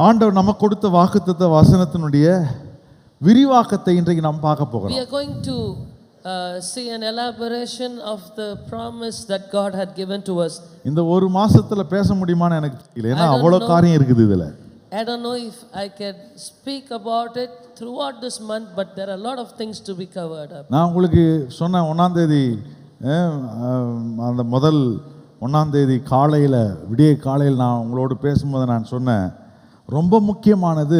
ஆண்டவர் நமக்கு கொடுத்த வாக்குத்தத்த வசனத்தினுடைய விரிவாக்கத்தை இன்றைக்கு நாம் பார்க்க போகிறோம். We are going to see an elaboration of the promise that God had given to us. இந்த ஒரு மாசத்துல பேச முடியுமான்னு எனக்கு தெரியல. ஏன்னா அவ்வளவு காரியம் இருக்குது இதுல. I don't know if I can speak about it throughout this month, but there are a lot of things to be covered up. நான் உங்களுக்கு சொன்ன 1ஆம் தேதி அந்த முதல் 1ஆம் தேதி காலையில விடிய காலையில் நான் உங்களோடு பேசும்போது நான் சொன்னேன், ரொம்ப முக்கியமானது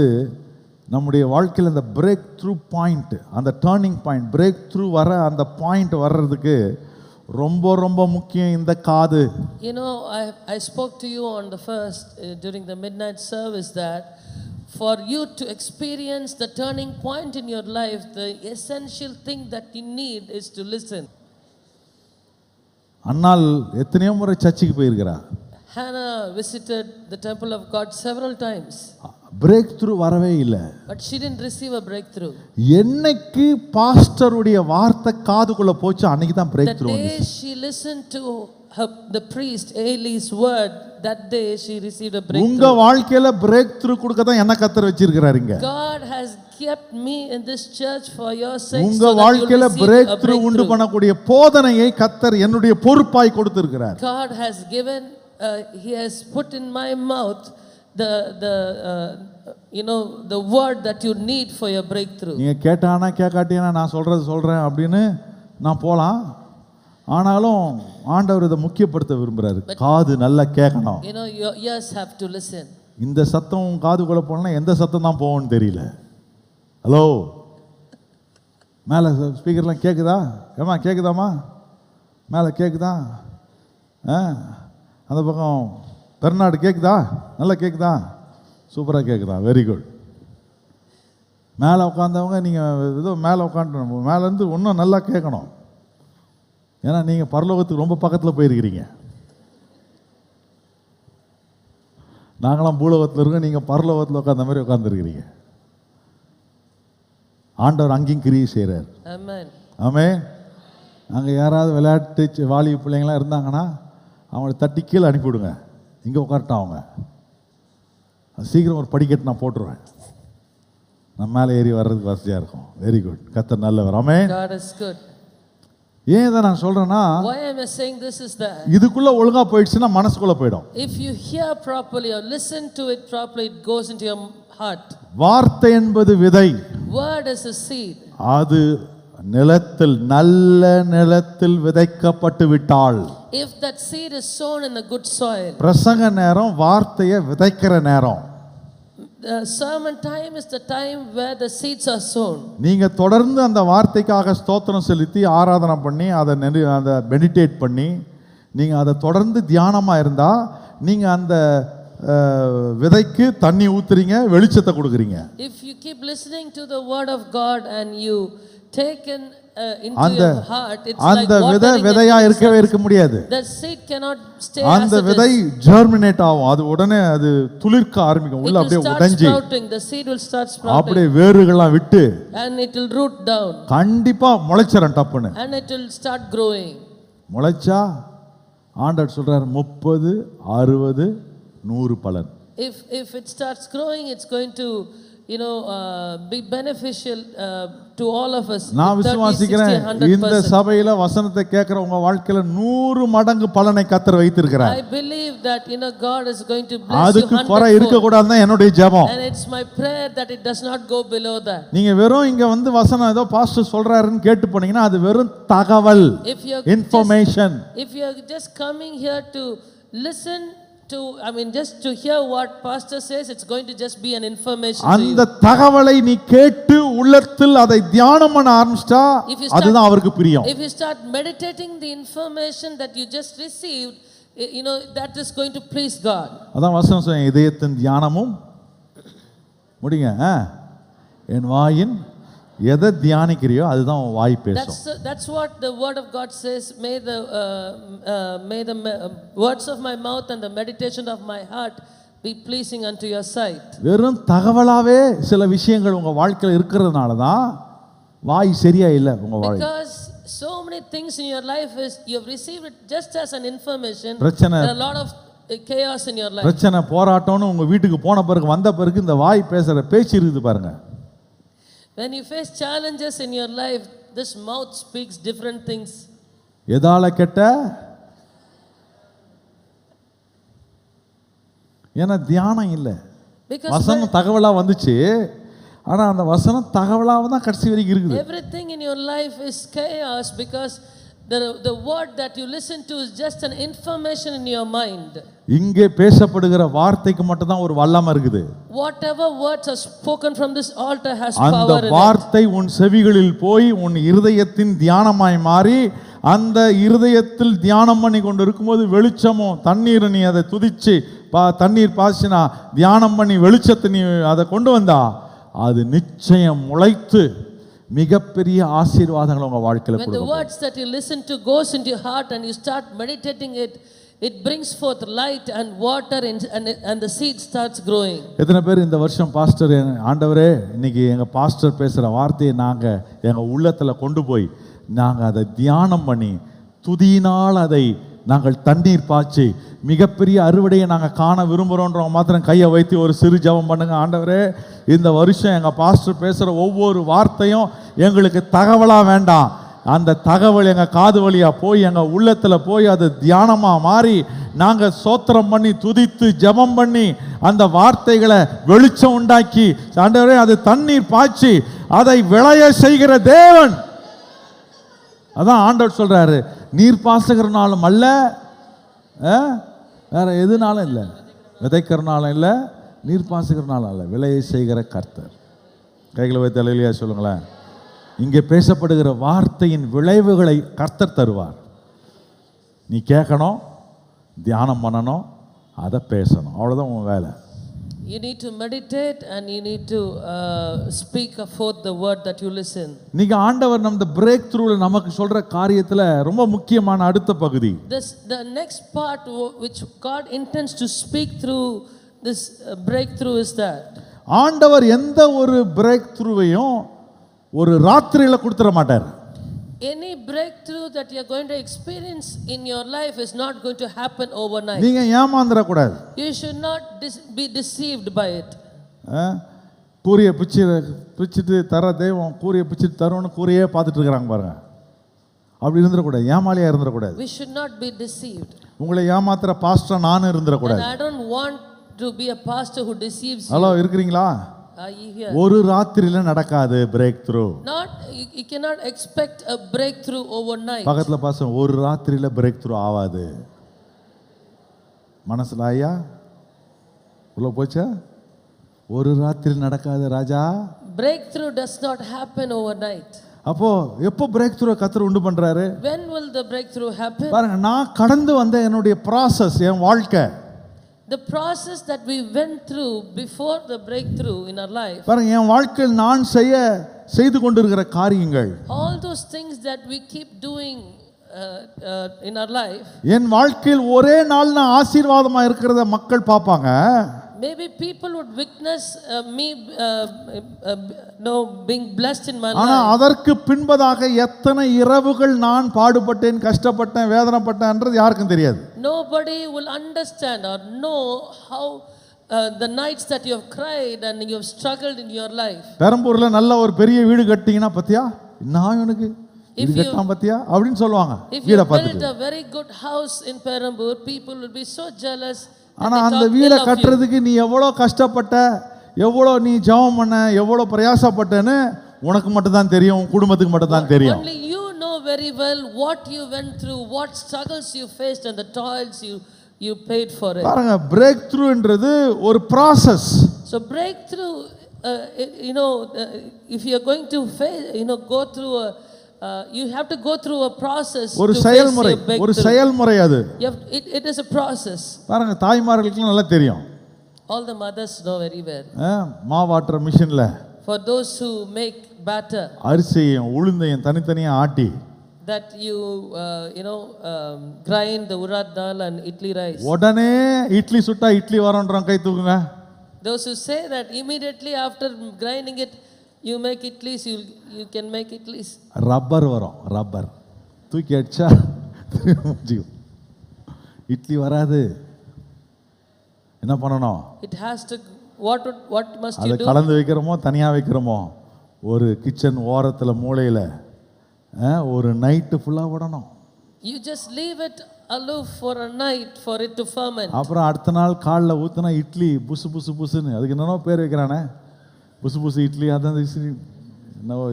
நம்முடைய வாழ்க்கையில் அந்த பிரேக் த்ரூ பாயிண்ட், அந்த டேர்னிங் பாயிண்ட், பிரேக் த்ரூ வர அந்த பாயிண்ட் வர்றதுக்கு ரொம்ப ரொம்ப முக்கியம் இந்த காது. You know, I spoke to you on the first during the midnight service that for you to experience the turning point in your life, the essential thing that you need is to listen. அன்னாள் எத்தனையோ முறை சர்ச்சுக்கு போயிருக்கிறா. Hannah visited the temple of God several times. Break through வரவே இல்லை. But she didn't receive a breakthrough. என்னைக்கு பாஸ்டருடைய வார்த்தை காதுக்குள்ள போச்சு அன்னைக்கு தான் பிரேக் த்ரூ வந்துச்சு. The day she listened to the priest Eli's word, that day she received a breakthrough. உங்க வாழ்க்கையில பிரேக் த்ரூ கொடுக்க தான் என்ன கர்த்தர் வச்சிருக்காருங்க. God has kept me in this church for your sake. உங்க வாழ்க்கையில பிரேக் த்ரூ உண்டு பண்ணக்கூடிய போதனையை கர்த்தர் என்னுடைய பொறுப்பாய் கொடுத்திருக்கிறார். God has given he has put in my mouth the word that you need for your breakthrough. நீங்க கேட்டானா கேட்காட்டினா நான் சொல்றேன் அப்படின்னு நான் போலாம். ஆனாலும் ஆண்டவர் இதை முக்கியப்படுத்த விரும்புறாரு. காது நல்லா கேட்கணும். You know, your ears have to listen. இந்த சத்தம் காதுக்குள்ள போனா எந்த சத்தம் தான் போகும்னு தெரியல. ஹலோ, மேலே ஸ்பீக்கர்லாம் கேட்குதா? ஏமா கேட்குதாம்மா? மேலே கேட்குதா? அந்த பக்கம் பெர்நாடு கேட்குதா? நல்லா கேட்குதா? சூப்பராக கேட்குதா? Very good. மேலே உட்காந்தவங்க நீங்கள் ஏதோ மேலே உட்காந்து மேலேருந்து இன்னும் நல்லா கேட்கணும். ஏன்னா நீங்கள் பரலோகத்துக்கு ரொம்ப பக்கத்தில் போயிருக்கிறீங்க. நாங்களாம் பூலோகத்தில் இருக்கோம், நீங்கள் பரலோகத்தில் உட்காந்த மாதிரி உட்காந்துருக்கிறீங்க. ஆண்டவர் அங்கேயும் கிரியை செய்கிறார். ஆமென். அங்கே யாராவது விளையாட்டு வாலிப பிள்ளைங்களாம் இருந்தாங்கன்னா அவங்கள தட்டி கீழே அனுப்பிவிடுங்க. இங்கே உட்காரட்டும் அவங்க. சீக்கிரம் ஒரு படிக்கட்டு நான் போட்டுருவேன். நம்ம மேலே ஏறி வர்றதுக்கு வசதியாக இருக்கும். Very good. கர்த்தர் நல்லவர். ஆமென். God is good. ஏன் இதை நான் சொல்றேன்னா, why am I saying this is that இதுக்குள்ள ஒழுங்கா போயிடுச்சுன்னா மனசுக்குள்ள போய்டும். If you hear properly or listen to it properly, it goes into your heart. வார்த்தை என்பது விதை. Word is a seed. அது நிலத்தில் நல்ல நிலத்தில் விதைக்கப்பட்டு விட்டால், if that seed is sown in a good soil, பிரசங்க நேரம் வார்த்தையை விதைக்கிற நேரம். The sermon time is the time where the seeds are sown. நீங்க தொடர்ந்து அந்த வார்த்தைக்காக ஸ்தோத்திரம் செலுத்தி ஆராதனை பண்ணி அதை மெடிடேட் பண்ணி நீங்க அதை தொடர்ந்து தியானமா இருந்தா நீங்க அந்த விதைக்கு தண்ணி ஊத்துறீங்க, வெளிச்சத்தை கொடுக்குறீங்க. If you keep listening to the word of God and you take in into your heart, it's அந்த விதையா இருக்க முடியாது. The seed cannot stay அந்த விதை ஜெர்மினேட் ஆகும். அது உடனே அது துளிர்க்க ஆரம்பிக்கும். உள்ள அப்படியே உடைஞ்சி the seed will start sprouting. அப்படியே வேர்கள்லாம் விட்டு and it will root down. கண்டிப்பா முளைச்சறேன் டப்புன்னு. and it will start growing. முளைச்சா ஆண்டவர் சொல்றார் 30 60 100 பலன். If it starts growing, it's going to be beneficial to all of us. நான் விசுவாசிக்கிறேன் இந்த சபையில வசனத்தை கேட்கிற உங்க வாழ்க்கையில 100 மடங்கு பலனை கர்த்தர் வைத்திருக்கிறார். I believe that God is going to bless you 100. அதுக்கு குறை இருக்க கூடாதுதான் என்னுடைய ஜெபம். And it's my prayer that it does not go below that. நீங்க வெறும் இங்க வந்து வசனம் ஏதோ பாஸ்டர் சொல்றாருன்னு கேட்டு போனீங்கன்னா அது வெறும் தகவல், information. If you are just coming here to listen to, just to hear what pastor says, it's going to just be an information. அந்த தகவலை நீ கேட்டு உள்ளத்தில் அதை தியானம் பண்ண ஆரம்பிச்சா அதுதான் அவருக்கு பிரியம். If you start meditating the information that you just received, that is going to please God. அதான் வசனம் சொல்லுங்க, இதயத்தின் தியானமும் முடிங்க என் வாயின் எதை தியானிக்கிறியோ அதுதான் உன் வாய் பேசும். That's what the word of God says. May the words of my mouth and the meditation of my heart be pleasing unto your sight. வெறும் தகவலாவே சில விஷயங்கள் உங்க வாழ்க்கையில இருக்கிறதுனால தான் வாய் சரியா இல்ல உங்க வாய். Because so many things in your life is you have received it just as an information. பிரச்சனை. There are a lot of chaos in your life. பிரச்சனை போராட்டம்னு உங்க வீட்டுக்கு போன பிறகு வந்த பிறகு இந்த வாய் பேசுற பேச்சு இருக்குது பாருங்க. When you face challenges in your life, this mouth speaks different things. எதால கெட்ட? ஏன்னா தியானம் இல்லை. Because வசனம் தகவலா வந்துச்சு, ஆனா அந்த வசனம் தகவலாக தான் கடைசி வரைக்கும் இருக்குது. everything in your life is chaos because the word that you listen to is just an information in your mind. இங்கே பேசப்படுகிற வார்த்தைக்கு மட்டும் தான் ஒரு வல்லமை இருக்குது. Whatever words are spoken from this altar has அந்த power in it. வார்த்தை உன் செவிகளில் போய் உன் இருதயத்தின் தியானமாய் மாறி அந்த இருதயத்தில் தியானம் பண்ணி கொண்டு இருக்கும்போது வெளிச்சமும் தண்ணீர் நீ அதை துதிச்சு தண்ணீர் பாய்ச்சினா தியானம் பண்ணி வெளிச்சத்தை நீ அதை கொண்டு வந்தா அது நிச்சயம் முளைத்து மிகப்பெரிய ஆசீர்வாதங்கள் உங்க வாழ்க்கையில கொடுக்கும். When the words that you listen to goes into your heart and you start meditating it, it brings forth light and water and the seed starts growing. எத்தனை பேர் இந்த வருஷம் பாஸ்டர் ஆண்டவரே இன்னைக்கு எங்க பாஸ்டர் பேசுற வார்த்தையை நாங்க எங்க உள்ளத்துல கொண்டு போய் நாங்க அதை தியானம் பண்ணி துதியினால் அதை நாங்கள் தண்ணீர் பாய்ச்சி மிகப்பெரிய அறுவடையை நாங்கள் காண விரும்புகிறோன்றவங்க மாத்திரம் கையை வைத்து ஒரு சிறு ஜெபம் பண்ணுங்க. ஆண்டவரே இந்த வருஷம் எங்கள் பாஸ்டர் பேசுகிற ஒவ்வொரு வார்த்தையும் எங்களுக்கு தகவலாக வேண்டாம், அந்த தகவல் எங்கள் காது வழியாக போய் எங்கள் உள்ளத்தில் போய் அது தியானமாக மாறி நாங்கள் சோத்திரம் பண்ணி துதித்து ஜெபம் பண்ணி அந்த வார்த்தைகளை வெளிச்சம் உண்டாக்கி ஆண்டவரே அது தண்ணீர் பாய்ச்சி அதை விளைய செய்கிற தேவன். அதான் ஆண்டவர் சொல்றாரு, நீர் பாசகரனாலும் அல்ல, வேற எதுனாலும் இல்லை, விதைக்கிறனாலும் இல்லை, நீர் பாசகரனாலும் அல்ல, விளையை செய்கிற கர்த்தர். கைகளை வைத்து அல்லேலூயா சொல்லுங்களேன். இங்கே பேசப்படுகிற வார்த்தையின் விளைவுகளை கர்த்தர் தருவார். நீ கேட்கணும், தியானம் பண்ணணும், அதை பேசணும், அவ்வளோதான் உன் வேலை. You need to meditate and you need to speak forth the word that you listen. நீங்க ஆண்டவர் நம்ம பிரேக் த்ரூல நமக்கு சொல்ற காரியத்துல ரொம்ப முக்கியமான அடுத்த பகுதி. The next part which God intends to speak through this breakthrough is that ஆண்டவர் எந்த ஒரு பிரேக் த்ரூவையும் ஒரு ராத்திரியில கொடுத்துற மாட்டார். Any breakthrough that you are going to experience in your life is not going to happen overnight. நீங்க ஏமாந்துற கூடாது. You should not be deceived by it. கூரிய பிச்சிட்டு தர தெய்வம் கூரிய பிச்சிட்டு தரும்னு கூரையே பார்த்துட்டு இருக்காங்க பாருங்க. அப்படி இருந்துடக்கூடாது, ஏமாளியா இருந்துடக்கூடாது. We should not be deceived. உங்களை ஏமாத்துற பாஸ்டர் நானும் இருந்துடக்கூடாது. I don't want to be a pastor who deceives you. Hello இருக்கிறீங்களா? ஒரு ராத்திரியில நடக்காது break through. You cannot expect a breakthrough overnight. பக்கத்துல பாசம் ஒரு ராத்திரியில பிரேக் த்ரூ ஆகாது. மனசுல ஐயா உள்ள போச்சா? ஒரு ராத்திரியில் நடக்காது ராஜா. Breakthrough does not happen overnight. அப்போ எப்போ பிரேக் த்ரூ கர்த்தர் உண்டு பண்றாரு? When will the breakthrough happen? பாருங்க, நான் கடந்து வந்த என்னுடைய process, என் வாழ்க்கை, the process that we went through before the breakthrough in our life. பாருங்க, என் வாழ்க்கையில் நான் செய்து கொண்டிருக்கிற காரியங்கள், all those things that we keep doing in our life. என் வாழ்க்கையில் ஒரே நாள் நான் ஆசீர்வாதமா இருக்கிறத மக்கள் பார்ப்பாங்க. Maybe people would witness me being blessed in my life. ஆனா அதற்கு பின்பதாக எத்தனை இரவுகள் நான் பாடுபட்டேன், கஷ்டப்பட்டேன், வேதனைப்பட்டேன்ன்றது யாருக்கும் தெரியாது. Nobody will understand or know how the nights that you have cried and you have struggled in your life. பெரம்பூர்ல நல்ல ஒரு பெரிய வீடு கட்டிங்கன்னா பத்தியா நான் எனக்கு இது கட்டாம பத்தியா அப்படின்னு சொல்லுவாங்க. வீட பார்த்துட்டு, if you build a very good house in Perambur, people will be so jealous. ஆனா அந்த வீடை கட்டுறதுக்கு நீ எவ்வளோ கஷ்டப்பட்ட, எவ்வளோ நீ ஜெபம் பண்ண, எவ்வளோ பிரயாசப்பட்டேன்னு உனக்கு மட்டும் தான் தெரியும், உன் குடும்பத்துக்கு மட்டும் தான் தெரியும். Only you know very well what you went through, what struggles you faced and the toils you paid for it. பாருங்க, பிரேக் த்ரூன்றது ஒரு process. So breakthrough, if you are going to face, go through you have to go through a process. ஒரு செயல்முறை அது. It is a process. பாருங்க, தாய்மார்களுக்கு நல்லா தெரியும். All the mothers know very well. மாவாட்டுற மிஷின்ல for those who make batter, அரிசியையும் உளுந்தையும் தனித்தனியா ஆட்டி, that you grind the urad dal and idli rice. உடனே இட்லி சுட்டா இட்லி வரன்றோம், கை தூக்குங்க. Those who say that immediately after grinding it you make idlis, you can make idlis. Rubber வரும், rubber தூக்கி அடிச்சா இட்லி வராது. என்ன பண்ணணும்? It has to, what must அதை you do? கலந்து வைக்கிறோமோ தனியாக வைக்கிறோமோ, ஒரு கிச்சன் ஓரத்தில் மூலையில் ஒரு நைட்டு ஃபுல்லாக விடணும். You just leave it aloof for a night for it to ferment. அப்புறம் அடுத்த நாள் காலில் ஊற்றினா இட்லி புசு புசு புசுன்னு, அதுக்கு என்னென்னோ பேர் வைக்கிறானே, புசு புசு இட்லி, அதான் என்னவோ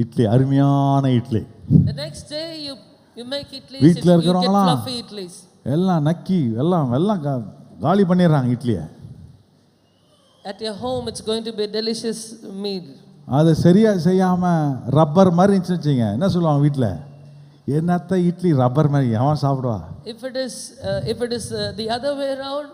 இட்லி, அருமையான idli. The next day you make idlis, வீட்டில் you get இருக்கிறவங்களாம் fluffy idlis. எல்லாம் நக்கி எல்லாம் காலி பண்ணிடுறாங்க இட்லியை. At your home it's going to be a delicious meal. அதை சரியாக செய்யாமல் ரப்பர் மாதிரி இருந்துச்சு வச்சுங்க, என்ன சொல்லுவாங்க வீட்டில், என்னத்த இட்லி ரப்பர் மாதிரி எவன் சாப்பிடுவா? If it is the other way around,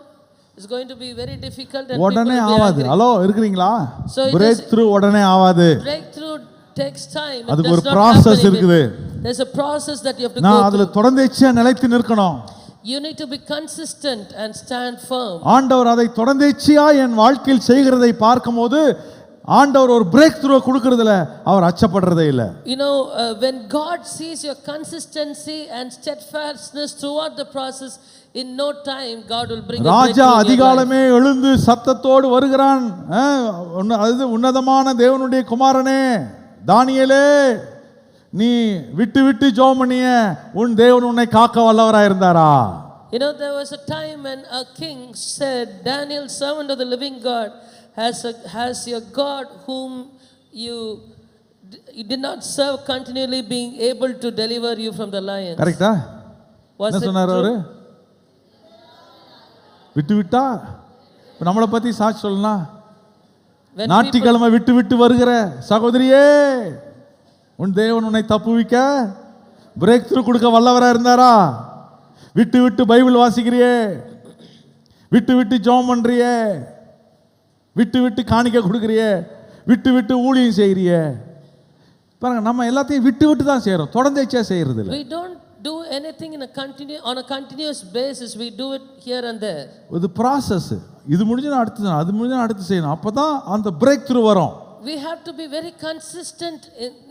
it's going to be very difficult and உடனே people will be ஆகாது. angry. ஹலோ இருக்கிறீங்களா? So it பிரேக் த்ரூ உடனே ஆகாது. Breakthrough takes time. It அதுக்கு does ஒரு not process happen இருக்குது. There's a process that you have to நான் go அதுல through. தொடர்ந்தேச்சியா நிலைத்து நிற்கணும். You need to be consistent and stand firm. ஆண்டவர் அதை தொடர்ந்தேச்சியா என் வாழ்க்கையில் செய்கிறதை பார்க்கும்போது ஆண்டவர் ஒரு பிரேக் த்ரூ கொடுக்கறதுல அவர் அச்சப்படுறதே இல்லை. You know, when God sees your consistency and steadfastness throughout the process, in no time God will bring a Raja breakthrough in your life. அதிகாலமே எழுந்து சத்தத்தோடு வருகிறான். அது உன்னதமான தேவனுடைய குமாரனே தானியேலே, நீ விட்டு விட்டு ஜெபம் பண்ணிய உன் தேவன் உன்னை காக்க வல்லவராய் இருந்தாரா? You know, there was a time when a king said, Daniel, servant of the living God, has your God whom you did not serve continually being able to deliver you from the lions. கரெக்ட்டா? Was என்ன it சொன்னார் அவரு? true? விட்டு விட்டா நம்மளை பத்தி சாட்சி சொல்லலாம். When ஞாயிற்றுக்கிழமை விட்டு விட்டு வருகிற சகோதரியே, உன் தேவன் உன்னை தப்புவிக்க பிரேக் த்ரூ கொடுக்க வல்லவரா இருந்தாரா? விட்டு விட்டு பைபிள் வாசிக்கிறியே, விட்டு விட்டு ஜெபம் பண்றியே, விட்டு விட்டு காணிக்கை கொடுக்குறியே, விட்டு விட்டு ஊழியம் செய்யறியே, பாருங்க நம்ம எல்லாத்தையும் விட்டு விட்டு தான் செய்யறோம், தொடர்ந்தேச்சியா செய்யறது இல்லை. we don't do anything on a continuous basis. We do it here and there. இது ப்ராசஸ். இது முடிஞ்சா அடுத்து செய்யணும், அது முடிஞ்சா அடுத்து செய்யணும், அப்பதான் அந்த பிரேக் த்ரூ வரும். We have to be very consistent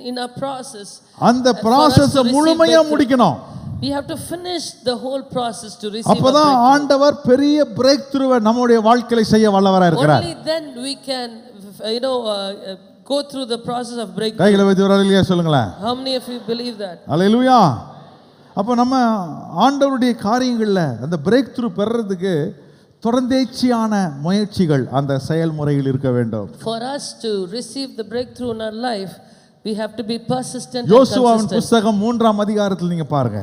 in our process. அந்த ப்ராசஸ் முழுமையா முடிக்கணும். We have to finish the whole process to receive a அப்பதான் breakthrough. ஆண்டவர் பெரிய பிரேக் த்ரூவை நம்முடைய வாழ்க்கையில செய்ய வல்லவரா இருக்கிறார். Only then we can go through the process of breakthrough. கைகளை வைத்து ஒரு அல்லேலூயா சொல்லுங்களேன். How many of you believe that? அல்லேலூயா. அப்ப நம்ம ஆண்டவருடைய காரியங்கள்ல அந்த பிரேக் த்ரூ பெறறதுக்கு தொடர்ந்தேச்சியான முயற்சிகள் அந்த செயல்முறையில் இருக்க வேண்டும். For us to receive the breakthrough in our life, we have to be persistent and யோசுவாவின் consistent. புத்தகம் 3ஆம் அதிகாரத்தில் நீங்க பாருங்க.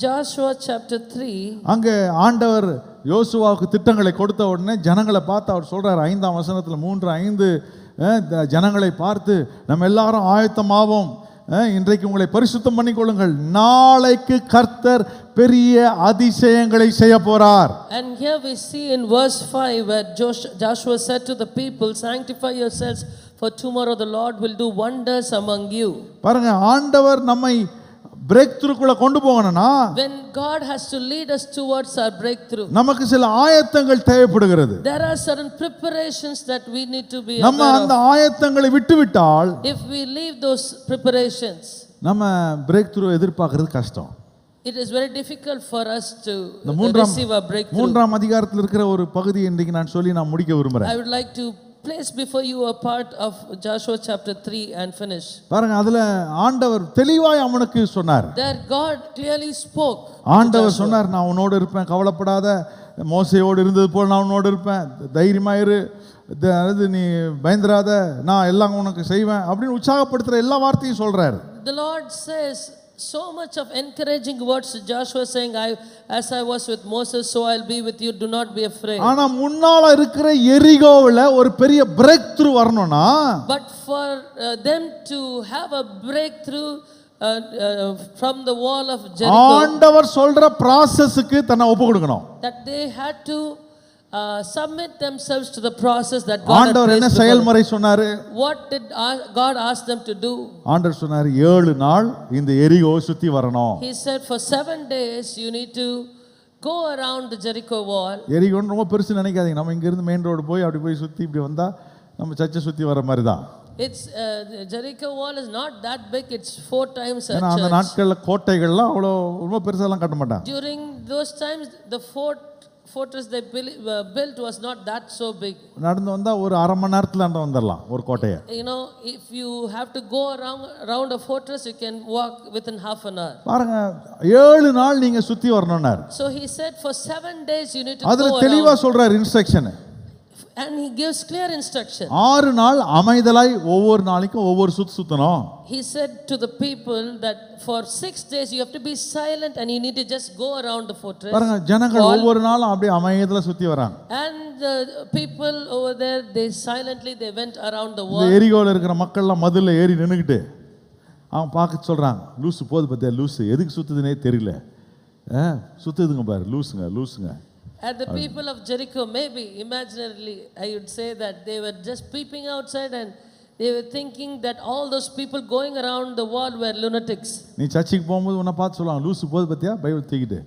Joshua chapter 3. அங்க ஆண்டவர் யோசுவாவுக்கு திட்டங்களை கொடுத்த உடனே ஜனங்களை பார்த்து அவர் சொல்றார் 5ஆம் வசனத்துல 3:5 ஜனங்களை பார்த்து நம்ம எல்லாரும் ஆயத்தமாவோம், இன்றைக்கு உங்களை பரிசுத்தம் பண்ணிக்கொள்ளுங்கள், நாளைக்கு கர்த்தர் பெரிய அதிசயங்களை செய்ய போறார். And here we see in verse 5 where Joshua said to the people, sanctify yourselves for tomorrow the Lord will do wonders among you. பாருங்க, ஆண்டவர் நம்மை பிரேக் த்ரூக்குள்ள கொண்டு போகணும்னா When God has to lead us towards our breakthrough, நமக்கு சில ஆயத்தங்கள் தேவைப்படுகிறது. there are certain preparations that we need to be நம்ம aware அந்த of. ஆயத்தங்களை விட்டுவிட்டால் If we leave those preparations, நம்ம பிரேக் த்ரூ எதிர்பார்க்கிறது கஷ்டம். it is very difficult for us to இந்த receive a breakthrough. 3ஆம் அதிகாரத்தில் இருக்கிற ஒரு பகுதி இன்றைக்கு நான் சொல்லி நான் முடிக்க விரும்புறேன். I would like to place before you a part of Joshua chapter 3 and finish. பாருங்க, அதுல ஆண்டவர் தெளிவாய் அவனுக்கு சொன்னார். There God clearly spoke. ஆண்டவர் சொன்னார், நான் உன்னோடு இருப்பேன், கவலைப்படாத, மோசேயோடு இருந்தது போல் நான் உன்னோடு இருப்பேன், தைரியமாயிரு, அதாவது நீ பயந்துராத, நான் எல்லாம் உனக்கு செய்வேன் அப்படின்னு உற்சாகப்படுத்துற எல்லா வார்த்தையும் சொல்றாரு. The Lord says so much of encouraging words to Joshua, saying, as I was with Moses, so I'll be with you, do not be afraid. ஆனா முன்னால இருக்கிற எரிகோவுல ஒரு பெரிய பிரேக் த்ரூ வரணும்னா, But for them to have a breakthrough from the wall of Jericho, ஆண்டவர் சொல்ற ப்ராசஸ்க்கு தன்னை ஒப்பு கொடுக்கணும். that they had to submit themselves to the process that God had ஆண்டவர் என்ன placed before செயல்முறை சொன்னாரு? them. What did God ask them to do? ஆண்டவர் சொன்னாரு, 7 நாள் இந்த எரிகோ சுத்தி வரணும். He said for 7 days you need to go around the Jericho wall. எரிகோன்னு ரொம்ப பெருசு நினைக்காதீங்க, நம்ம இங்க இருந்து மெயின் ரோடு போய் அப்படி போய் சுத்தி இப்படி வந்தா நம்ம சர்ச்சை சுத்தி வர மாதிரி தான். It's Jericho wall is not that big, it's 4 times a ஏன்னா அந்த church. நாட்கள்ல கோட்டைகள்லாம் அவ்வளோ ரொம்ப பெருசாலாம் கட்ட மாட்டாங்க. During those times the fort fortress they built was not that so big. நடந்து வந்தா ஒரு அரை மணி நேரத்துல நடந்து வந்துடலாம் ஒரு கோட்டையை. You know, if you have to go around a fortress, you can walk within half an hour. பாருங்க 7 நாள் நீங்க சுத்தி வரணும்னாரு. So he said for 7 days you need to அதுல go தெளிவா around. சொல்றாரு instruction. And he gives clear instruction. 6 நாள் அமைதலாய் ஒவ்வொரு நாளைக்கும் ஒவ்வொரு சுத்தணும். He said to the people that for 6 days you have to be silent and you need to just go around the fortress. பாருங்க ஜனங்கள் ஒவ்வொரு நாளும் அப்படியே அமைதலா சுத்தி வராங்க. And the people over there, they silently they went around the இந்த wall. எரிகோல இருக்கிற மக்கள் எல்லாம் மதுல ஏறி நின்னுக்கிட்டு அவன் பார்க்க சொல்றாங்க, லூசு போது பத்தியா லூசு, எதுக்கு சுத்துதுனே தெரியல, சுத்துதுங்க பாரு லூசுங்க. And the people of Jericho, maybe imaginarily I would say that they were just peeping outside and they were thinking that all those people going around the wall were lunatics. நீ சர்ச்சுக்கு போகும்போது உன்னை பார்த்து சொல்லுவாங்க, லூசு போது பத்தியா பைபிள் தூக்கிட்டு,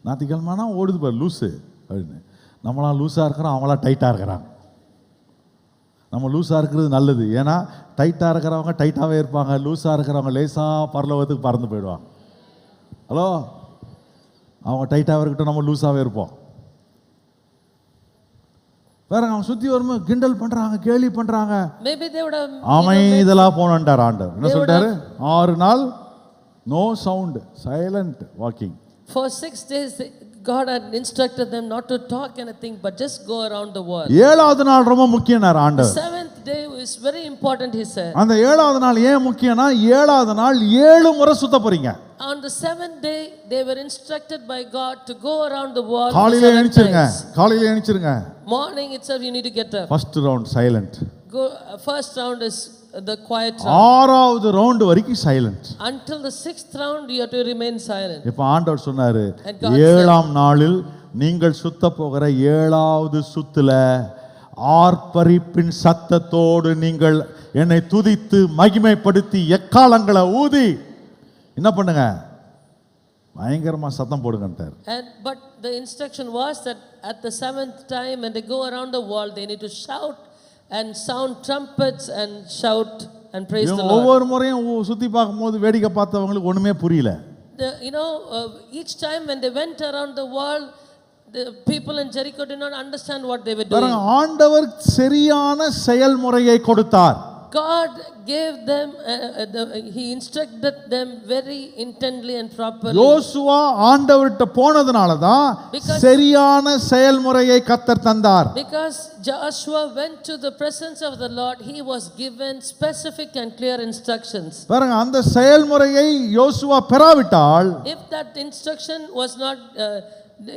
ஞாயிற்றுக்கிழமைனா ஓடுது பாரு லூசு அப்படின்னு. நம்மளா லூஸாக இருக்கிறோம், அவங்களா டைட்டாக இருக்கிறாங்க. நம்ம லூஸாக இருக்கிறது நல்லது, ஏன்னா டைட்டாக இருக்கிறவங்க டைட்டாகவே இருப்பாங்க, லூஸாக இருக்கிறவங்க லேசாக பரலோகத்துக்கு பறந்து போயிடுவாங்க. ஹலோ, அவங்க டைட்டாகவே இருக்கட்டும், நம்ம லூஸாகவே இருப்போம். வேற அவங்க சுற்றி வரும்போது கிண்டல் பண்ணுறாங்க, கேலி பண்ணுறாங்க. Maybe they would have அமைதலாக போனோன்ட்டார் ஆண்டவர். என்ன சொல்லிட்டாரு? 6 நாள் no sound, silent walking. For 6 days God had instructed them not to talk anything but just go around the wall. 7வது நாள் ரொம்ப முக்கியம்னார் ஆண்டவர். 7th day is very important, he said. அந்த 7வது நாள் ஏன் முக்கியம்னா 7வது நாள் 7 முறை சுத்த போறீங்க. On the 7th day they were instructed by God to go around the wall. காலையில எழுந்திருங்க. Morning itself you need to get up. First round silent. Go first round is the quiet round. 6வது round வரைக்கும் silent. Until the 6th round you have to remain silent. இப்ப ஆண்டவர் சொன்னாரு, 7ஆம் நாளில் நீங்கள் சுத்த போகிற 7வது சுத்துல ஆர்ப்பரிப்பின் சத்தத்தோடு நீங்கள் என்னை துதித்து மகிமைப்படுத்தி எக்காலங்களை ஊதி என்ன பண்ணுங்க, பயங்கரமா சத்தம் போடுங்கன்றார். But the instruction was that at the 7th time when they go around the wall they need to shout and sound trumpets and shout and praise the Lord. ஒவ்வொரு முறையும் சுத்தி பார்க்கும்போது வேடிக்கை பார்த்தவங்களுக்கு ஒண்ணுமே புரியல. Each time when they went around the wall, the people in Jericho did not understand what they were doing. ஆண்டவர் சரியான செயல்முறையை கொடுத்தார். God gave them he instructed them very intently and properly. யோசுவா ஆண்டவர்ட்ட போனதனால தான் சரியான செயல்முறையை கர்த்தர் தந்தார். Because Joshua went to the presence of the Lord, he was given specific and clear instructions. பாருங்க, அந்த செயல்முறையை யோசுவா பெறாவிட்டால், If that instruction was not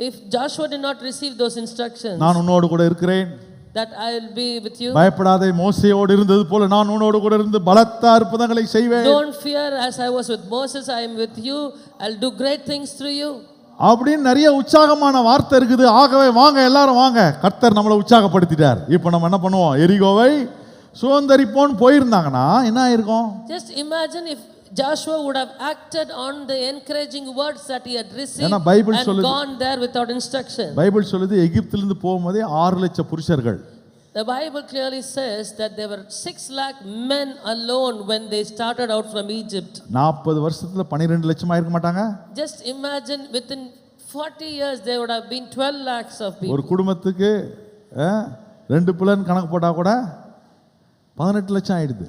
if Joshua did not receive those instructions, நான் உன்னோடு கூட இருக்கிறேன், that I will be with you. பயப்படாதே, மோசேயோடு இருந்தது போல நான் உன்னோடு கூட இருந்து பலத்த அற்புதங்களை செய்வேன். Don't fear, as I was with Moses I am with you, I'll do great things through you. அப்படின்னு நிறைய உற்சாகமான வார்த்தை இருக்குது. ஆகவே வாங்க எல்லாரும் வாங்க, கர்த்தர் நம்மளை உற்சாகப்படுத்திட்டார். இப்போ நம்ம என்ன பண்ணுவோம், எரிகோவை சுதந்தரிப்போன்னு போயிருந்தாங்கன்னா என்ன ஆயிருக்கும்? Just imagine if Joshua would have acted on the encouraging words that he had received and gone there without instruction. Bible சொல்லுது, எகிப்திலிருந்து போகும்போதே 6 லட்சம் புருஷர்கள். The Bible clearly says that there were 6 lakh men alone when they started out from Egypt. 40 வருஷத்துல 12 லட்சம் ஆயிருக்க மாட்டாங்க? Just imagine within 40 years there would have been 12 lakhs of people. ஒரு குடும்பத்துக்கு 2 பிள்ளைன்னு கணக்கு போட்டா கூட 18 லட்சம் ஆயிடுது.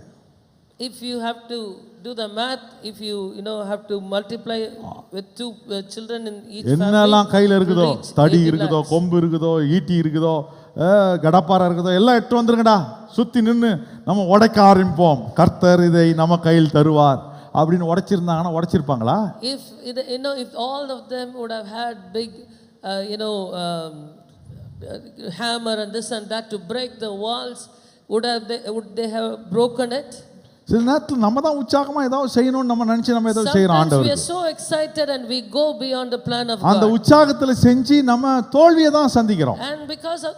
If you have to do the math, if you have to multiply with 2 children in each family, என்னெல்லாம் கையில இருக்குதோ, தடி இருக்குதோ, கொம்பு இருக்குதோ, ஈட்டி இருக்குதோ, கடப்பாரா இருக்குதோ எல்லாம் எட்டு வந்துருங்கடா, சுத்தி நின்று நம்ம உடைக்க ஆரம்பிப்போம், கர்த்தர் இதை நம்ம கையில் தருவார் அப்படின்னு உடைச்சிருந்தாங்கன்னா உடைச்சிருப்பாங்களா? If all of them would have had big hammer and this and that to break the walls, would they have broken it? சில நேரத்தில் நம்ம தான் உற்சாகமா ஏதாவது செய்யணும்னு நம்ம நினைச்சு நம்ம ஏதாவது செய்யறோம். ஆண்டவர், we are so excited and we go beyond the plan of God. அந்த உற்சாகத்துல செஞ்சு நம்ம தோல்வியை தான் சந்திக்கிறோம். And because of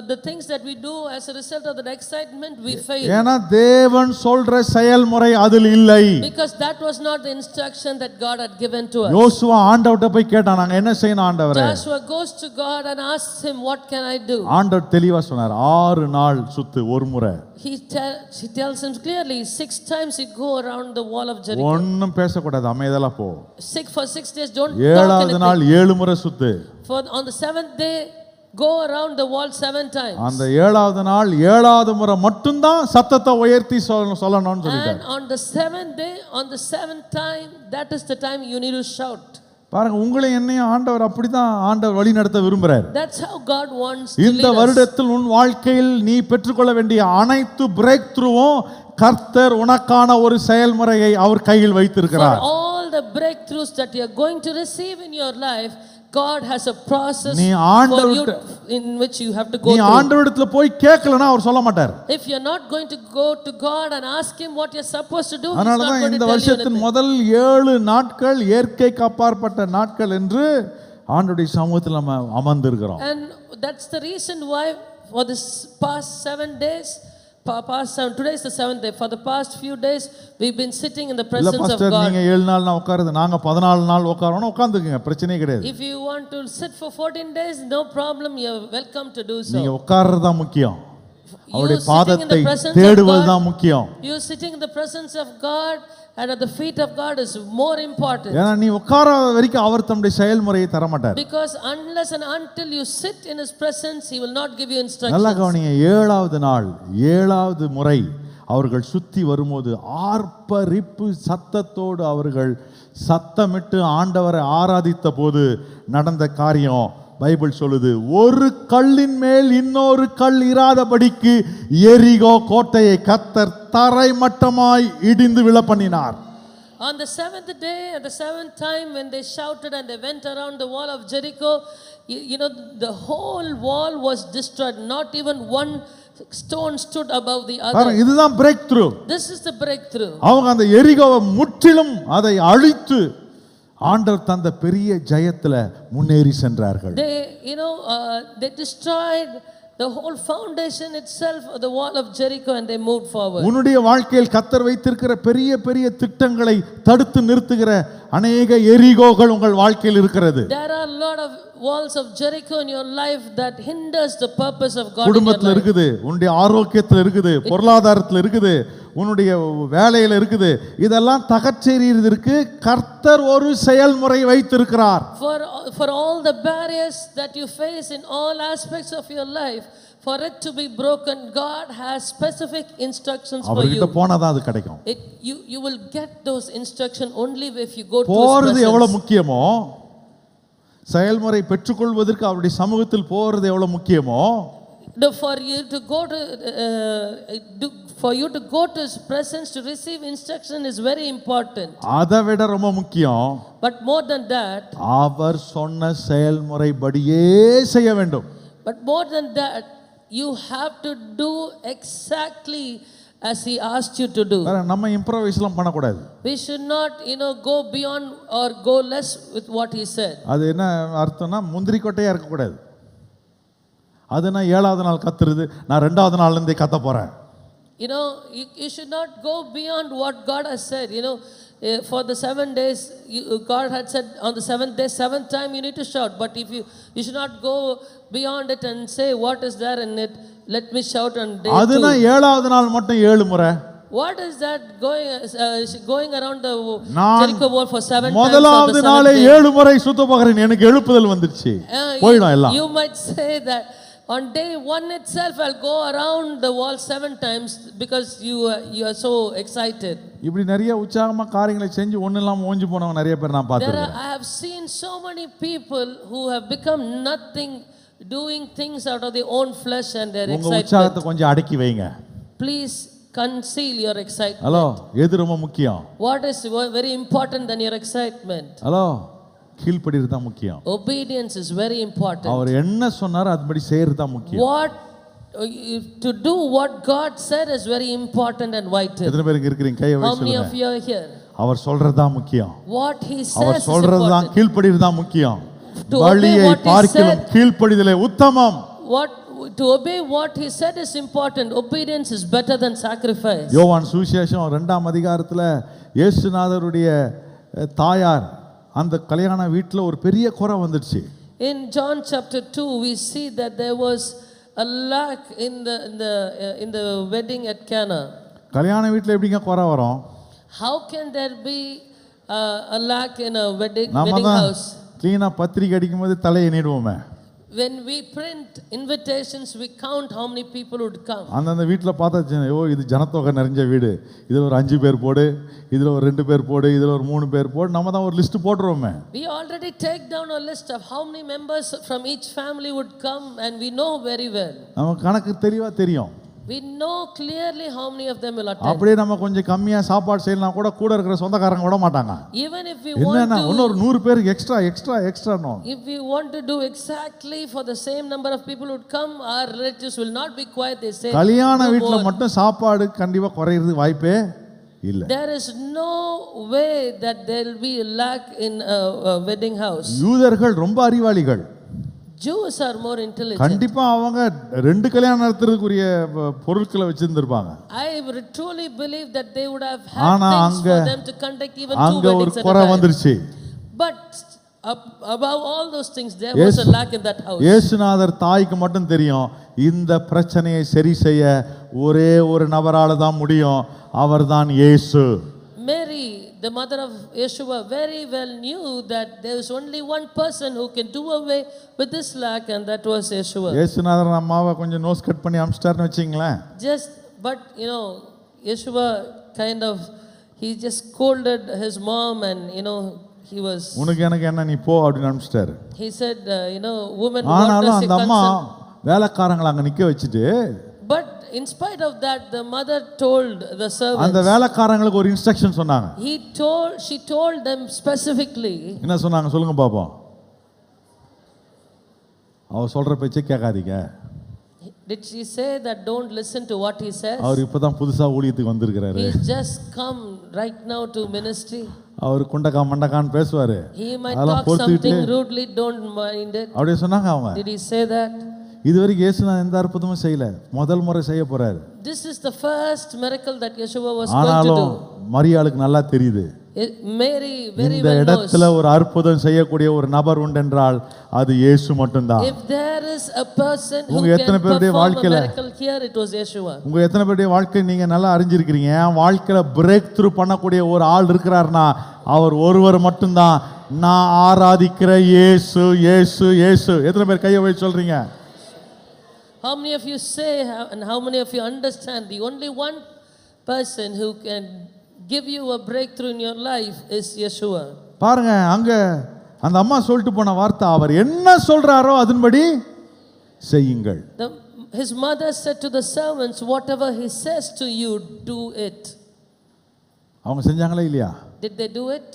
the things that we do, as a result of that excitement we fail. ஏன்னா தேவன் சொல்ற செயல்முறை அதில் இல்லை. Because that was not the instruction that God had given to us. யோசுவா ஆண்டவர்ட்ட போய் கேட்டான், நாங்க என்ன செய்யணும் ஆண்டவரே? Joshua goes to God and asks him, what can I do? ஆண்டவர் தெளிவா சொன்னார், 6 நாள் சுத்து ஒரு முறை. He tells him clearly, 6 times you go around the wall of Jericho. ஒண்ணும் பேசக்கூடாது, அமைதலா போ. For 6 days don't talk anything. 7வது நாள் 7 முறை சுத்து. On the 7th day go around the wall 7 times. அந்த 7வது நாள் 7வது முறை மட்டும்தான் சத்தத்தை உயர்த்தி சொல்லணும்னு சொல்லிட்டார். And on the 7th day, on the 7th time, that is the time you need to shout. பாருங்க, உங்களை என்னையும் ஆண்டவர் அப்படிதான் ஆண்டவர் வழி நடத்த விரும்புறார். That's how God wants to lead இந்த us. வருடத்தில் உன் வாழ்க்கையில் நீ பெற்றுக்கொள்ள வேண்டிய அனைத்து பிரேக் த்ரூவும் கர்த்தர் உனக்கான ஒரு செயல்முறையை அவர் கையில் வைத்திருக்கிறார். For all the breakthroughs that you are going to receive in your life, God has a process for you in which you have to go நீ through. ஆண்டவரிடத்துல போய் கேட்கலனா அவர் சொல்ல மாட்டார். If you are not going to go to God and ask him what you are supposed to do, அதனால தான் இந்த வருஷத்தின் முதல் 7 நாட்கள் இயற்கைக்கு அப்பாற்பட்ட நாட்கள் என்று ஆண்டவருடைய சமூகத்தில் நம்ம அமர்ந்திருக்கிறோம். And that's the reason why for this past 7 days, today is the 7th day. For the past few days we've been sitting in the presence of God. நீங்க 7 நாள் நான் உட்காருது, நாங்க 14 நாள் உட்காரணும், உட்கார்ந்துக்குங்க, பிரச்சனையே கிடையாது. If you want to sit for 14 days, no problem, you're welcome to do so. நீங்க உட்கார்றது தான் முக்கியம். அவருடைய You sitting in பாதத்தை the presence தேடுவது of தான் God, முக்கியம். you sitting in the presence of God and at the feet of God is more important. ஏன்னா நீ உட்காராத வரைக்கும் அவர் தம்முடைய செயல்முறையை தர மாட்டார். Because unless and until you sit in his presence, he will not give you instructions. நல்லா கவனிங்க, 7வது நாள் 7வது முறை அவர்கள் சுத்தி வரும்போது ஆர்ப்பரிப்பு சத்தத்தோடு அவர்கள் சத்தமிட்டு ஆண்டவரை ஆராதித்த போது நடந்த காரியம் பைபிள் சொல்லுது. ஒரு கல்லின் மேல் இன்னொரு கல் இராதபடிக்கு எரிகோ கோட்டையை கர்த்தர் தரைமட்டமாய் இடிந்து விழ பண்ணினார். On the 7th day, at the 7th time, when they shouted and they went around the wall of Jericho, you know, the whole wall was destroyed. Not even one stone stood above the other. இதுதான் break through. This is the breakthrough. அவங்க அந்த எரிகோவை முற்றிலும் அதை அழித்து ஆண்டவர் தந்த பெரிய ஜெயத்துல முன்னேறி சென்றார்கள். They destroyed the whole foundation itself of the wall of Jericho and they moved forward. உன்னுடைய வாழ்க்கையில் கர்த்தர் வைத்திருக்கிற பெரிய பெரிய திட்டங்களை தடுத்து நிறுத்துகிற अनेक எரிகோகள் உங்கள் வாழ்க்கையில் இருக்கிறது. There are a lot of walls of Jericho in your life that hinders the purpose of God in your life. குடும்பத்துல இருக்குது, உன்னுடைய ஆரோக்கியத்துல இருக்குது, பொருளாதாரத்துல இருக்குது, உன்னுடைய வேலையில இருக்குது. இதெல்லாம் தகர்த்தெறியதற்கு கர்த்தர் ஒரு செயல்முறை வைத்திருக்கிறார். For all the barriers that you face in all aspects of your life, for it to be broken, God has specific instructions for you. அவர்கிட்ட போனாதான் அது கிடைக்கும். You will get those instructions only if you go to his போறது presence. எவ்வளவு முக்கியமோ, செயல்முறை பெற்றுக்கொள்வதற்கு அவருடைய சமூகத்தில் போறது எவ்வளவு முக்கியமோ, for you to go to his presence to receive instruction is very important. அதை விட ரொம்ப முக்கியம், But more than that, அவர் சொன்ன செயல்முறைப்படியே செய்ய வேண்டும். But more than that, you have to do exactly as he asked you to do. நம்ம இம்ப்ரோவைஸ்லாம் பண்ணக்கூடாது. We should not, go beyond or go less with what he said. அது என்ன அர்த்தம்னா முந்திரி கொட்டையா இருக்க கூடாது. அது நான் 7வது நாள் கத்துறது, நான் 2வது நாள்ல இருந்தே கத்த போறேன். You should not go beyond what God has said. For the 7 days, God had said on the 7th day, 7th time you need to shout. But if you should not go beyond it and say what is there in it, let me shout on day 2. அதுனா 7வது நாள் மட்டும் 7 முறை. What is that going around the நான் Jericho wall for 7 times? முதலாவது நாளே 7 முறை சுத்த போகிறேன், எனக்கு எழுப்புதல் வந்துருச்சு, போய்டும் எல்லாம். You might say that on day 1 itself I'll go around the wall 7 times because you are so excited. இப்படி நிறைய உற்சாகமா காரியங்களை செஞ்சு ஒண்ணு இல்லாம ஓஞ்சு போனவங்க நிறைய பேர் நான் பார்த்திருக்கேன். I have seen so many people who have become nothing, doing things out of their own flesh and their excitement. உங்க உற்சாகத்தை கொஞ்சம் அடக்கி வைங்க. Please conceal your excitement. Hello, எது ரொம்ப முக்கியம்? What is very important than your excitement? Hello, கீழ்ப்படிறது தான் முக்கியம். Obedience is very important. அவர் என்ன சொன்னாரோ அதுபடி செய்யறது தான் முக்கியம். To do what God said is very important and vital. எத்தனை பேருக்கு இருக்கீங்க? கையை வைத்து சொல்லுங்க. How many of you are here? அவர் சொல்றது தான் முக்கியம். What he says அவர் சொல்றது தான், கீழ்ப்படிறது தான் முக்கியம். To obey what he பார்க்கிலும் கீழ்ப்படிதலே உத்தமம். To obey what he said is important. Obedience is better than sacrifice. யோவான் சுவிசேஷம் 2ஆம் அதிகாரத்துல இயேசுநாதருடைய தாயார் அந்த கல்யாண வீட்ல ஒரு பெரிய குறை வந்துச்சு. In John chapter 2 we see that there was a lack in the wedding at Cana. கல்யாண வீட்ல எப்படிங்க குறை வரும்? How can there be a lack in a wedding house? க்ளீனா பத்திரிக்கை அடிக்கும்போது தலையை நீடுவோமே. When we print invitations, we count how many people would come. அந்தந்த வீட்டில் பார்த்தா ஓ இது ஜனத்தொகை நிறைஞ்ச வீடு, இதில் ஒரு 5 பேர் போடு, இதில் ஒரு 2 பேர் போடு, இதில் ஒரு 3 பேர் போடு, நம்ம தான் ஒரு list போட்டுருவோமே. We already take down a list of how many members from each family would come, and we know very well. நமக்கு கணக்கு தெளிவாக தெரியும். We know clearly how many of them will attend. அப்படியே நம்ம கொஞ்சம் கம்மியாக சாப்பாடு செய்யலாம் கூட இருக்கிற சொந்தக்காரங்க விட மாட்டாங்க. Even if we என்னன்னா want to, இன்னொரு 100 பேருக்கு extra if we want to do exactly for the same number of people who would come, our relatives will not be quiet. They say கல்யாண வீட்டில் மட்டும் சாப்பாடு கண்டிப்பாக குறையிறதுக்கு வாய்ப்பே இல்லை. there is no way that there will be a lack in a wedding house. யூதர்கள் ரொம்ப அறிவாளிகள். Jews are more intelligent. கண்டிப்பா அவங்க 2 கல்யாணம் நடத்துறதுக்குரிய பொருட்களை வச்சிருந்திருப்பாங்க. I truly believe that they would have had ஆனா things for them to conduct even 2 அங்க ஒரு weddings at a குறை time. வந்துருச்சு. But above all those things, there was a lack in that house. இயேசுநாதர் தாய்க்கு மட்டும் தெரியும் இந்த பிரச்சனையை சரி செய்ய ஒரே ஒரு நபரால தான் முடியும், அவர்தான் இயேசு. Mary, the mother of Yeshua, very well knew that there was only one person who can do away with this lack, and that was Yeshua. இயேசுநாதர் அம்மாவை கொஞ்சம் நோஸ் கட் பண்ணி அம்ஸ்டார்னு வச்சிங்களேன். But Yeshua kind of, he just scolded his mom, and he was, உனக்கு எனக்கு என்ன, நீ போ அப்படின்னு அம்ஸ்டார். he said, woman, what ஆனாலும் does அந்த it அம்மா concern? வேலைக்காரங்களை அங்க நிக்க வச்சுட்டு, But in spite of that, the mother told the servants, அந்த வேலைக்காரங்களுக்கு ஒரு இன்ஸ்ட்ரக்ஷன் சொன்னாங்க. she told them specifically. என்ன சொன்னாங்க சொல்லுங்க பாப்போம். அவ சொல்ற பேச்சை கேட்காதீங்க. Did she say that don't listen to what he says? அவர் இப்பதான் புதுசா ஊழியத்துக்கு வந்திருக்கிறாரு. He just come right now to ministry. அவர் குண்டக்கா மண்டக்கான்னு பேசுவாரு. He might talk something rudely, don't mind it. அப்படியே சொன்னாங்க அவங்க. Did he say that? இதுவரைக்கும் இயேசுநாதர் எந்த அற்புதமும் செய்யல, முதல் முறை செய்ய போறாரு. This is the first miracle that Yeshua was going to do. மரியாளுக்கு நல்லா தெரியுது, Mary very இந்த well knows. இடத்துல ஒரு அற்புதம் செய்யக்கூடிய ஒரு நபர் உண்டென்றால் அது இயேசு மட்டும்தான். If there is a person who உங்க can எத்தனை பேருடைய perform a வாழ்க்கையில, miracle here, it was Yeshua. உங்க எத்தனை பேருடைய வாழ்க்கை நீங்க நல்லா அறிஞ்சிருக்கிறீங்க, என் வாழ்க்கையில பிரேக் த்ரூ பண்ணக்கூடிய ஒரு ஆள் இருக்கிறார்னா அவர் ஒருவர் மட்டும்தான். நான் ஆராதிக்கிற இயேசு இயேசு இயேசு. எத்தனை பேர் கையை வச்சு சொல்றீங்க? How many of you say and how many of you understand the only one person who can give you a breakthrough in your life is Yeshua? பாருங்க, அங்க அந்த அம்மா சொல்லிட்டு போன வார்த்தை, அவர் என்ன சொல்றாரோ அதன்படி செய்யுங்கள். His mother said to the servants, whatever he says to you, do it. அவங்க செஞ்சாங்களா இல்லையா? Did they do it?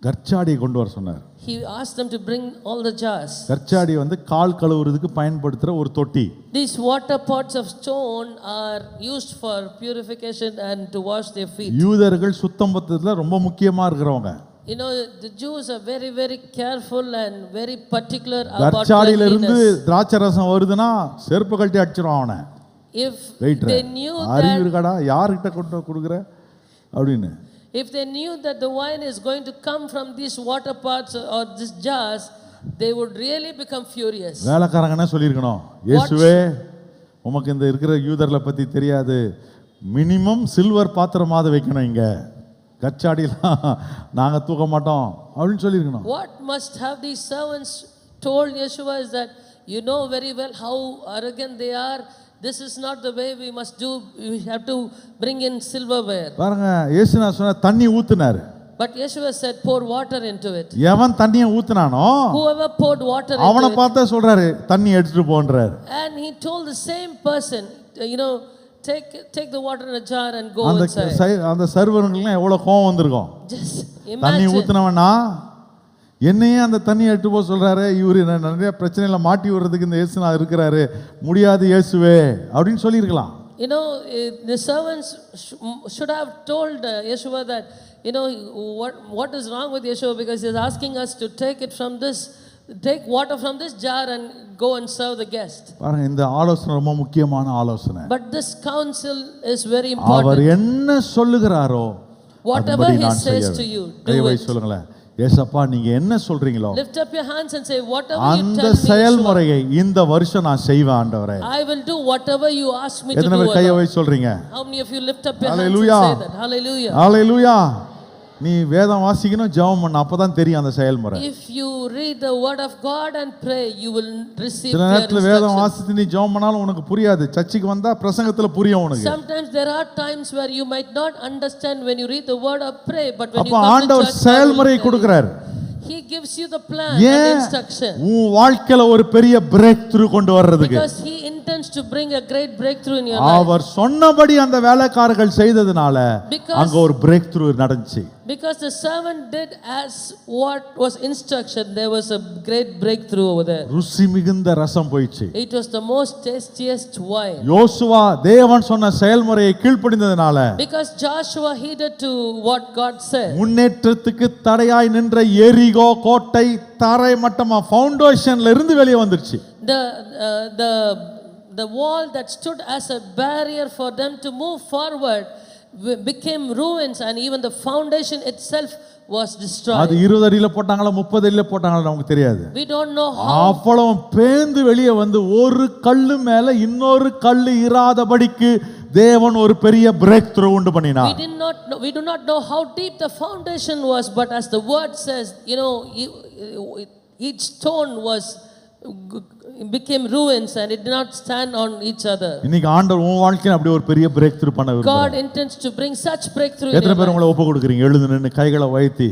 கர்ச்சாடியை கொண்டு வர சொன்னார். He asked them to bring all the jars. கர்ச்சாடி கால் கழுவுறதுக்கு பயன்படுத்துற ஒரு தொட்டி. These water pots of stone are used for purification and to wash their feet. யூதர்கள் சுத்தம் பத்தத்துல ரொம்ப முக்கியமா இருக்கிறவங்க. The Jews are very very careful and very particular about கர்ச்சாடியில இருந்து cleanliness. திராட்சை ரசம் வருதுன்னா செருப்பு கழட்டி அடிச்சிரும் அவனை. If they knew அறிவு இருக்கடா, யார்கிட்ட கொண்டு கொடுக்குற அப்படின்னு. If they knew that the wine is going to come from these water pots or these jars, they would really become furious. வேலைக்காரங்க என்ன சொல்லியிருக்கணும்? இயேசுவே, உமக்கு இந்த இருக்கிற யூதர்களை பத்தி தெரியாது, மினிமம் சில்வர் பாத்திரமாவது வைக்கணும், இங்க கச்சாடிலாம் நாங்க தூக்க மாட்டோம் அப்படின்னு சொல்லியிருக்கணும். What must have these servants told Yeshua is that you know very well how arrogant they are. This is not the way we must do. We have to bring in silverware. பாருங்க, இயேசுனா சொன்ன தண்ணி ஊத்துனாரு. But Yeshua said pour water into it. எவன் தண்ணியை ஊத்துனானோ whoever poured water into அவனை it, பார்த்தா சொல்றாரு தண்ணி எடுத்துட்டு போன்றாரு. and he told the same person, take the water in a jar and go inside. அந்த சர்வர்களுக்கு எவ்வளவு கோவம் வந்திருக்கும். Just தண்ணி imagine. ஊத்துனவனா என்னையே அந்த தண்ணி எடுத்து போக சொல்றாரு, இவரு நிறைய பிரச்சனையில மாட்டி விடுறதுக்கு இந்த இயேசுனா இருக்கிறாரு, முடியாது இயேசுவே அப்படின்னு சொல்லியிருக்கலாம். The servants should have told Yeshua that what is wrong with Yeshua, because he is asking us to take water from this jar and go and serve the guest. பாருங்க, இந்த ஆலோசனை ரொம்ப முக்கியமான ஆலோசனை. But this counsel is very important. அவர் என்ன சொல்லுகிறாரோ whatever he says to you, do it. சொல்லுங்களேன், ஏசப்பா நீங்க என்ன சொல்றீங்களோ lift up your hands and say whatever you அந்த tell me, செயல்முறையை இந்த வருஷம் நான் செய்வேன் ஆண்டவரே. I will do whatever you ask me to do. எத்தனை பேர் கையை வைத்து சொல்றீங்க? How many of you lift up your hands Hallelujah. and say that? Hallelujah. Hallelujah. நீ வேதம் வாசிக்கணும், ஜெபம் பண்ணணும், அப்பதான் தெரியும் அந்த செயல்முறை. If you read the word of God and pray, you will receive சில clear நேரத்துல வேதம் instruction. வாசித்து நீ ஜெபம் பண்ணாலும் உனக்கு புரியாது. சர்ச்சுக்கு வந்தா பிரசங்கத்துல புரியும் உனக்கு. Sometimes there are times where you might not understand when you read the word or pray, but when you அப்ப come to ஆண்டவர் church, God will செயல்முறை tell you. கொடுக்கிறார். He gives you the plan and ஏன் instruction. உன் வாழ்க்கையில ஒரு பெரிய break through கொண்டு வர்றதுக்கு. Because he intends to bring a great breakthrough in your life. அவர் சொன்னபடி அந்த வேலைக்காரர்கள் செய்ததுனால Because- அங்க ஒரு பிரேக் த்ரூ நடந்துச்சு. Because the servant did as what was instruction, there was a great breakthrough over there. ருசி மிகுந்த ரசம் போயிடுச்சு. It was the most tastiest wine. யோசுவா தேவன் சொன்ன செயல்முறையை கீழ்ப்படிந்ததுனால Because Joshua heeded to what God said. முன்னேற்றத்துக்கு தடையாய் நின்ற எரிகோ கோட்டை தரை மட்டமா ஃபவுண்டேஷன்ல இருந்து வெளியே வந்துருச்சு. The wall that stood as a barrier for them to move forward became ruins, and even the foundation itself was அது destroyed. 20 அடியில போட்டாங்களா 30 அடியில போட்டாங்களா நமக்கு தெரியாது. We don't know how. அவ்வளவு பேந்து வெளியே வந்து ஒரு கல்லு மேல இன்னொரு கல்லு இராதபடிக்கு தேவன் ஒரு பெரிய பிரேக் த்ரூ உண்டு பண்ணினார். We do not know how deep the foundation was, but as the word says, each stone became ruins and it did not stand on each other. இன்னைக்கு ஆண்டவர் உன் வாழ்க்கையில அப்படி ஒரு பெரிய பிரேக் த்ரூ பண்ண விரும்புறார். God intends to bring such breakthrough in எத்தனை your பேர் life. உங்களை ஒப்பு கொடுக்குறீங்க? எழுந்து நின்னு கைகளை வைத்தி